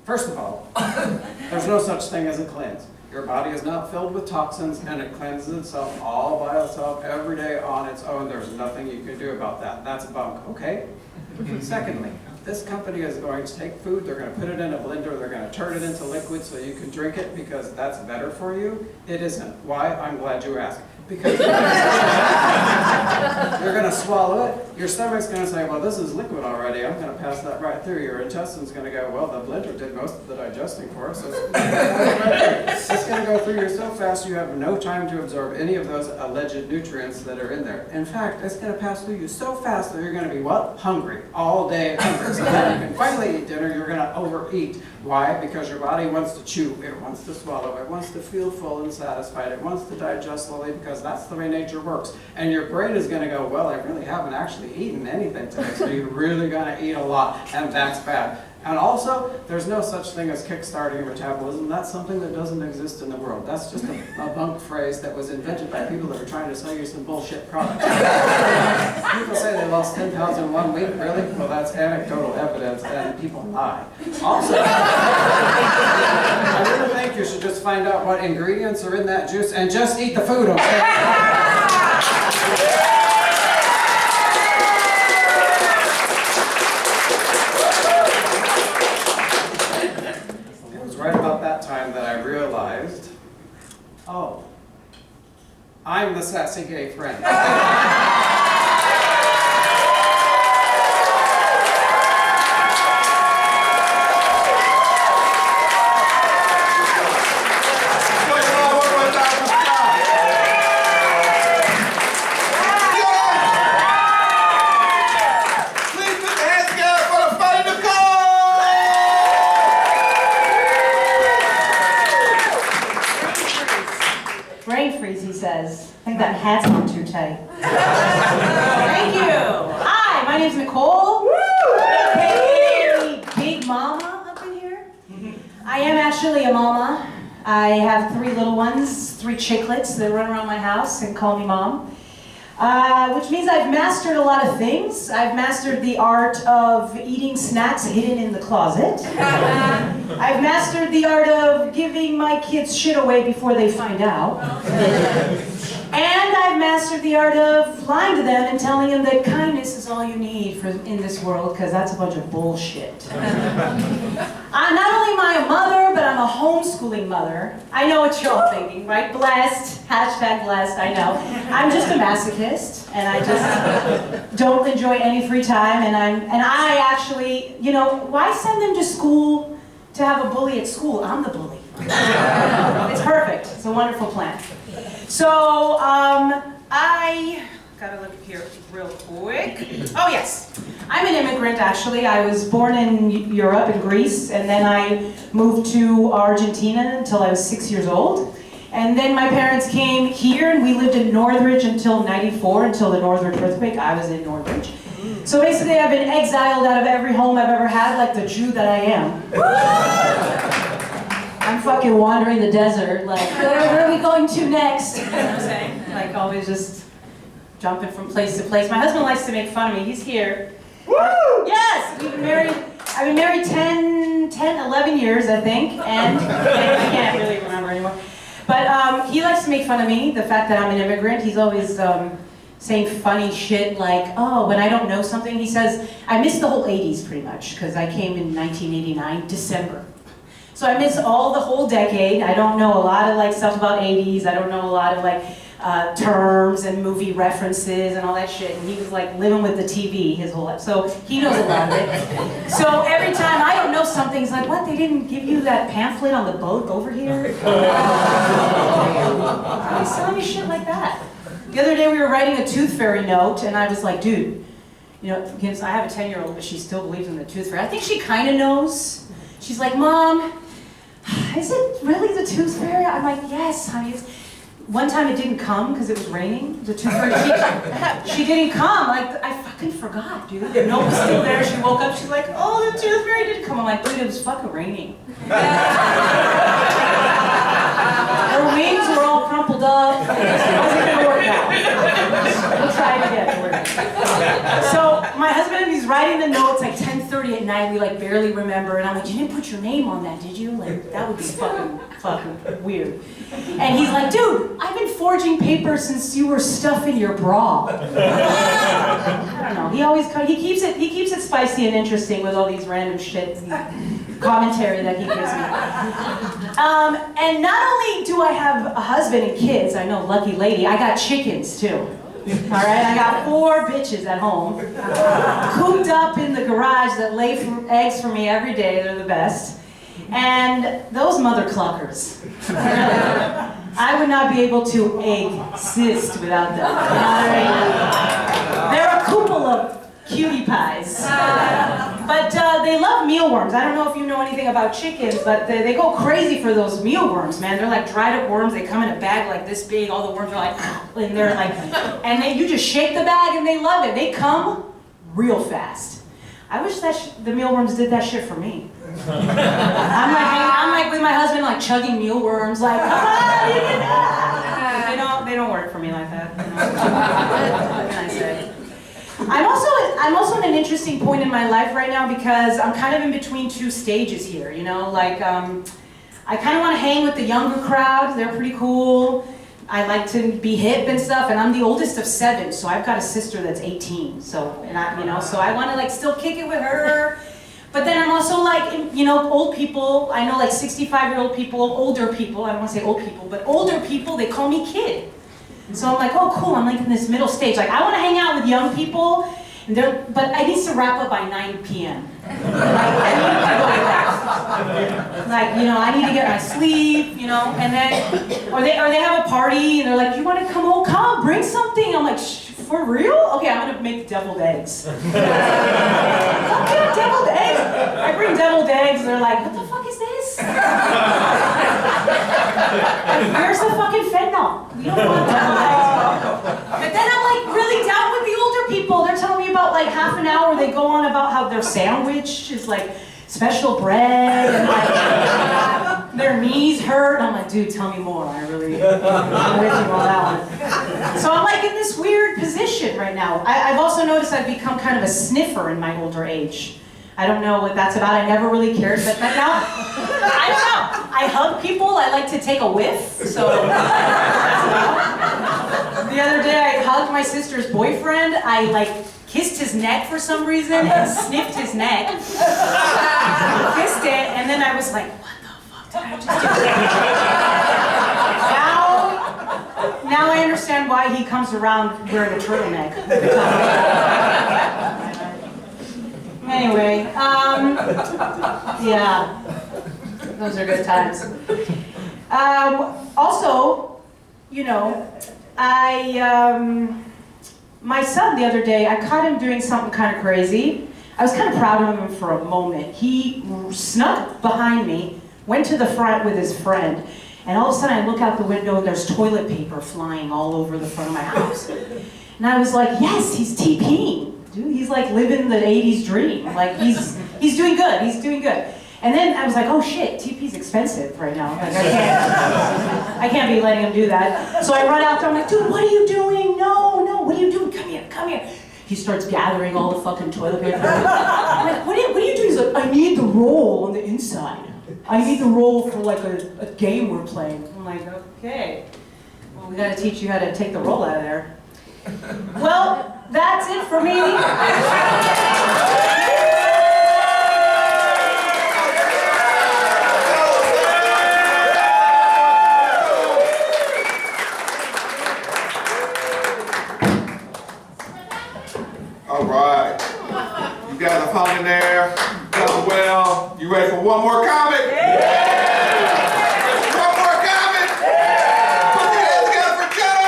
First of all, there's no such thing as a cleanse. Your body is not filled with toxins, and it cleanses itself all by itself every day on its own. There's nothing you can do about that. That's bunk, okay? Secondly, this company is going to take food, they're going to put it in a blender, they're going to turn it into liquid so you can drink it because that's better for you. It isn't. Why? I'm glad you asked. Because you're going to swallow it, your stomach's going to say, "Well, this is liquid already, I'm going to pass that right through." Your intestine's going to go, "Well, the blender did most of the digesting for us." So it's going to go through you so fast you have no time to absorb any of those alleged nutrients that are in there. In fact, it's going to pass through you so fast that you're going to be, what? Hungry. All day hungry. So when you can finally eat dinner, you're going to overeat. Why? Because your body wants to chew, it wants to swallow, it wants to feel full and satisfied, it wants to digest slowly because that's the way nature works. And your brain is going to go, "Well, I really haven't actually eaten anything today, so you're really going to eat a lot," and that's bad. And also, there's no such thing as kickstarting your metabolism. That's something that doesn't exist in the world. That's just a bunk phrase that was invented by people that are trying to sell you some bullshit product. People say they lost 10 pounds in 1 week. Really? Well, that's anecdotal evidence, and people lie. Also, I really think you should just find out what ingredients are in that juice and just eat the food, okay? about that time that I realized, oh, I'm the sassy gay friend. Brain freeze, he says. I think that hat's on too tight. Thank you. Hi, my name's Nicole. Hey, Big Mama up in here. I am actually a mama. I have 3 little ones, 3 chicklets that run around my house and call me mom. Which means I've mastered a lot of things. I've mastered the art of eating snacks hidden in the closet. I've mastered the art of giving my kids shit away before they find out. And I've mastered the art of lying to them and telling them that kindness is all you need in this world, because that's a bunch of bullshit. Not only am I a mother, but I'm a homeschooling mother. I know what you're all thinking, right? Blessed, hashtag blessed, I know. I'm just a masochist, and I just don't enjoy any free time, and I actually, you know, why send them to school to have a bully at school? I'm the bully. It's perfect. It's a wonderful plan. So, I gotta look here real quick. Oh yes, I'm an immigrant actually. I was born in Europe, in Greece, and then I moved to Argentina until I was 6 years old. And then my parents came here, and we lived in Northridge until '94, until the Northridge earthquake. I was in Northridge. So basically, I've been exiled out of every home I've ever had, like the Jew that I am. I'm fucking wandering the desert, like, where are we going to next? You know what I'm saying? Like, always just jumping from place to place. My husband likes to make fun of me. He's here. Woo! Yes! I've been married 11 years, I think, and I can't really remember anymore. But he likes to make fun of me, the fact that I'm an immigrant. He's always saying funny shit like, oh, when I don't know something, he says, I miss the whole 80s pretty much, because I came in 1989, December. So I miss the whole decade. I don't know a lot of like stuff about 80s. I don't know a lot of like terms and movie references and all that shit. And he was like living with the TV his whole life. So he knows a lot of it. So every time I don't know something, he's like, what, they didn't give you that pamphlet on the boat over here? He's telling me shit like that. The other day we were writing a tooth fairy note, and I was like, dude, you know, because I have a 10-year-old, but she still believes in the tooth fairy. I think she kind of knows. She's like, Mom, is it really the tooth fairy? I'm like, yes, honey. One time it didn't come because it was raining. The tooth fairy, she didn't come. Like, I fucking forgot, dude. The note was still there. She woke up, she's like, oh, the tooth fairy didn't come. I'm like, dude, it was fucking raining. Her wings were all crumpled up. It wasn't gonna work out. We'll try it again. So my husband, he's writing the notes like 10:30 at night. We like barely remember, and I'm like, you didn't put your name on that, did you? Like that would be fucking weird. And he's like, dude, I've been forging paper since you were stuffing your bra. I don't know. He keeps it spicy and interesting with all these random shit commentary that he gives me. And not only do I have a husband and kids, I know, lucky lady, I got chickens too. All right, I got 4 bitches at home, cooped up in the garage that lay eggs for me every day. They're the best. And those mother cluckers, I would not be able to exist without them. All right? They're a couple of cutie pies. But they love mealworms. I don't know if you know anything about chickens, but they go crazy for those mealworms, man. They're like dried up worms. They come in a bag like this big. All the worms are like, and they're like, and you just shake the bag and they love it. They come real fast. I wish that the mealworms did that shit for me. I'm like with my husband, like chugging mealworms, like, come on, you can that. They don't work for me like that. You know? What can I say? I'm also at an interesting point in my life right now because I'm kind of in between 2 stages here. You know, like I kind of want to hang with the younger crowd. They're pretty cool. I like to be hip and stuff, and I'm the oldest of 7, so I've got a sister that's 18. So I want to like still kick it with her. But then I'm also like, you know, old people, I know like 65-year-old people, older people, I don't want to say old people, but older people, they call me kid. So I'm like, oh cool, I'm like in this middle stage. Like I want to hang out with young people, but I need to wrap up by 9 p.m. I need to go to rest. Like, you know, I need to get my sleep, you know, and then, or they have a party and they're like, you want to come home? Come, bring something. I'm like, for real? Okay, I'm gonna make deviled eggs. Okay, deviled eggs. I bring deviled eggs, and they're like, what the fuck is this? Where's the fucking fentanyl? We don't want deviled eggs. But then I'm like really down with the older people. They're telling me about like half an hour. They go on about how their sandwich is like special bread and like their knees hurt. I'm like, dude, tell me more. I'm with you on that one. So I'm like in this weird position right now. I've also noticed I've become kind of a sniffer in my older age. I don't know what that's about. I never really cared, but now, I don't know. I hug people. I like to take a whiff. So the other day I hugged my sister's boyfriend. I like kissed his neck for some reason and sniffed his neck. Kissed it, and then I was like, what the fuck did I just do? Now I understand why he comes around wearing a turtleneck. Anyway, yeah, those are good times. Also, you know, my son the other day, I caught him doing something kind of crazy. I was kind of proud of him for a moment. He snuck behind me, went to the front with his friend, and all of a sudden I look out the window and there's toilet paper flying all over the front of my house. And I was like, yes, he's TPing. Dude, he's like living the 80s dream. Like he's doing good, he's doing good. And then I was like, oh shit, TP's expensive right now. Like I can't be letting him do that. So I run out there, I'm like, dude, what are you doing? No, what are you doing? Come here, come here. He starts gathering all the fucking toilet paper. I'm like, what are you doing? He's like, I need the roll on the inside. I need the roll for like a game we're playing. I'm like, okay. Well, we gotta teach you how to take the roll out of there. Well, that's it for me. All right. You guys are hung in there, done well. You ready for one more comic? One more comic? Put your hands together for Joe!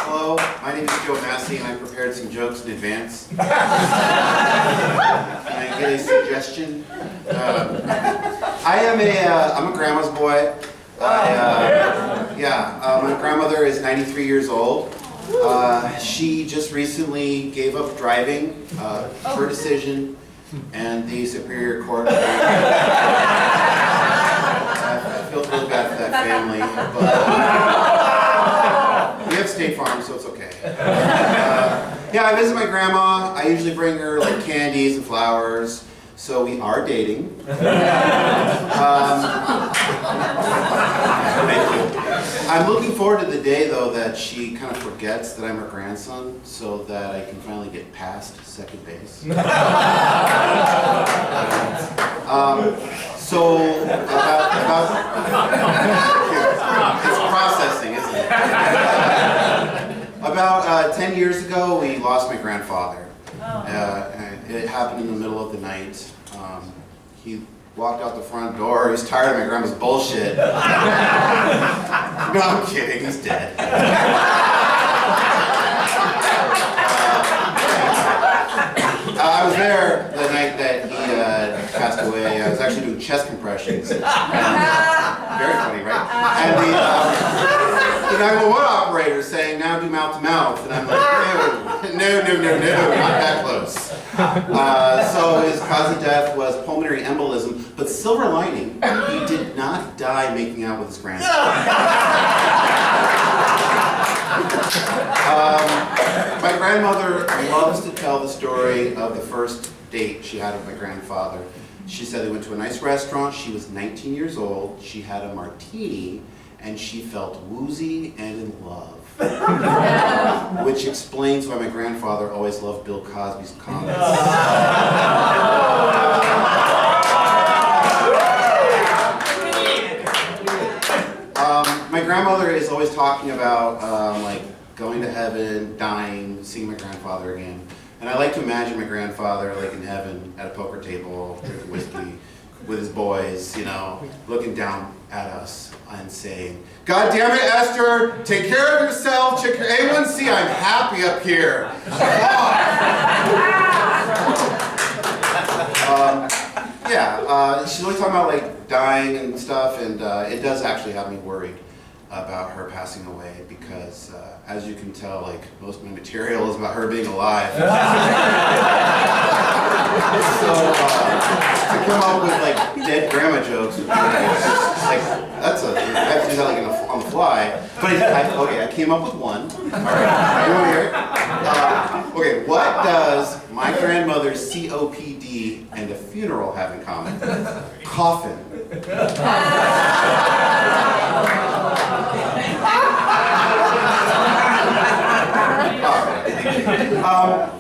Hello, my name is Joe Massey, and I prepared some jokes in advance. Can I get a suggestion? I'm a grandma's boy. My grandmother is 93 years old. She just recently gave up driving, her decision, and the Superior Court. I feel really bad for that family, but we have State Farm, so it's okay. I visit my grandma. I usually bring her like candies and flowers. So we are dating. Thank you. I'm looking forward to the day, though, that she kind of forgets that I'm her grandson, so that I can finally get past second base. It's processing, isn't it? About 10 years ago, we lost my grandfather. It happened in the middle of the night. He walked out the front door. He was tired of my grandma's bullshit. No, I'm kidding. He's dead. I was there the night that he passed away. I was actually doing chest compressions. Very funny, right? And the 911 operator saying, now do mouth to mouth. And I'm like, no, not that close. So his cause of death was pulmonary embolism, but silver lining, he did not die making out with his grandson. My grandmother loves to tell the story of the first date she had with my grandfather. She said they went to a nice restaurant. She was 19 years old. She had a martini, and she felt woozy and in love. Which explains why my grandfather always loved Bill Cosby's comments. My grandmother is always talking about like going to heaven, dying, seeing my grandfather again. And I like to imagine my grandfather like in heaven at a poker table, drinking whiskey with his boys, you know, looking down at us and saying, "God damn it, Esther, take care of yourself, check your A1C, I'm happy up here." She's always talking about like dying and stuff, and it does actually have me worried about her passing away because, as you can tell, like most of my material is about her being alive. So to come up with like dead grandma jokes, like I have to do that like on the fly. But I came up with one. All right, you want to hear it? Okay, what does my grandmother's COPD and a funeral have in common? Coffin.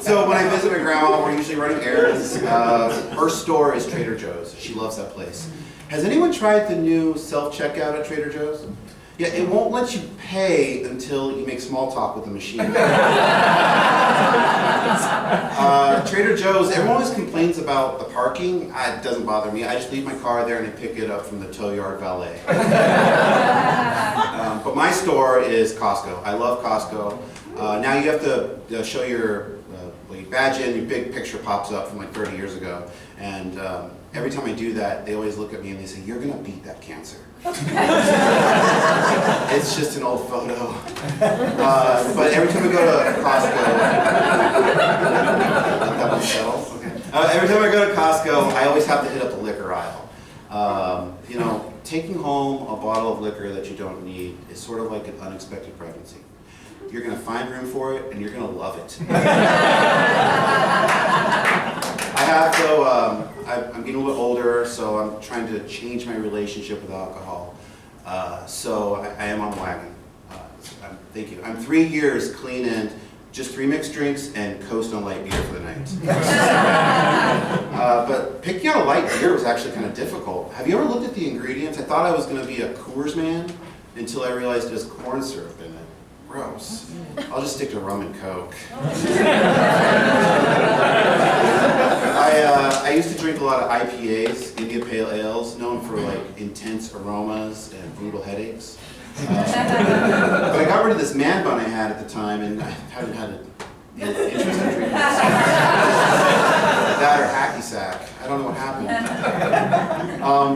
So when I visit my grandma, we're usually running errands. Her store is Trader Joe's. She loves that place. Has anyone tried the new self-checkout at Trader Joe's? Yeah, it won't let you pay until you make small talk with the machine. Trader Joe's, everyone always complains about the parking. It doesn't bother me. I just leave my car there and I pick it up from the tow yard valet. But my store is Costco. I love Costco. Now you have to show your badge in, your big picture pops up from like 30 years ago. And every time I do that, they always look at me and they say, "You're gonna beat that cancer." It's just an old photo. But every time I go to Costco, that one settle? Okay. Every time I go to Costco, I always have to hit up the liquor aisle. You know, taking home a bottle of liquor that you don't need is sort of like an unexpected pregnancy. You're going to find room for it, and you're going to love it. I'm getting a little older, so I'm trying to change my relationship with alcohol. So I am on the wagon. Thank you. I'm 3 years clean and just 3 mixed drinks and coast on light beer for the night. But picking out a light beer was actually kind of difficult. Have you ever looked at the ingredients? I thought I was going to be a Coors man until I realized there's corn syrup in it. Gross. I'll just stick to rum and Coke. I used to drink a lot of IPAs, India Pale Ales, known for like intense aromas and brutal headaches. But I got rid of this man bun I had at the time, and I haven't had an interest in drinking that or hacky sack. I don't know what happened.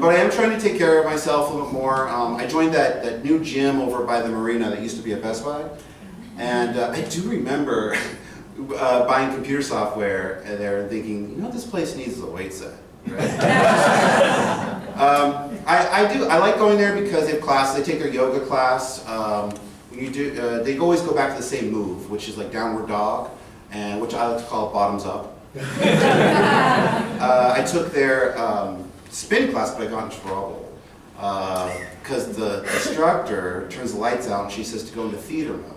But I am trying to take care of myself a little bit more. I joined that new gym over by the marina that used to be at Best Buy. And I do remember buying computer software there and thinking, you know, this place needs a weight set. Right? I like going there because they have classes. They take their yoga class. When you do, they always go back to the same move, which is like downward dog, and which I like to call bottoms up. I took their spin class, but I got in trouble because the instructor turns the lights out and she says to go into theater mode.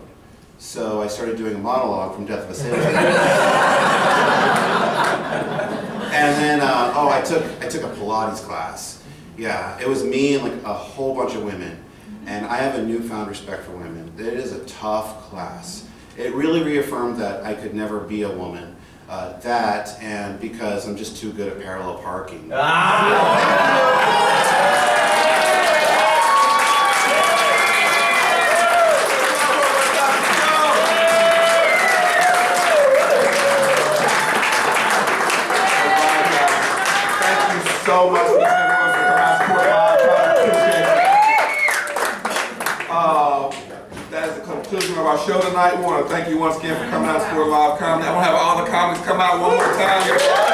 So I started doing a monologue from Death of a Salesman. And then, I took a Pilates class. Yeah, it was me and like a whole bunch of women. And I have a newfound respect for women. It is a tough class. It really reaffirmed that I could never be a woman. That, and because I'm just too good at parallel parking. So much for everyone for coming out to Fort Live. That is the conclusion of our show tonight. We want to thank you once again for coming out to Fort Live Comedy. I want to have all the comics come out one more time.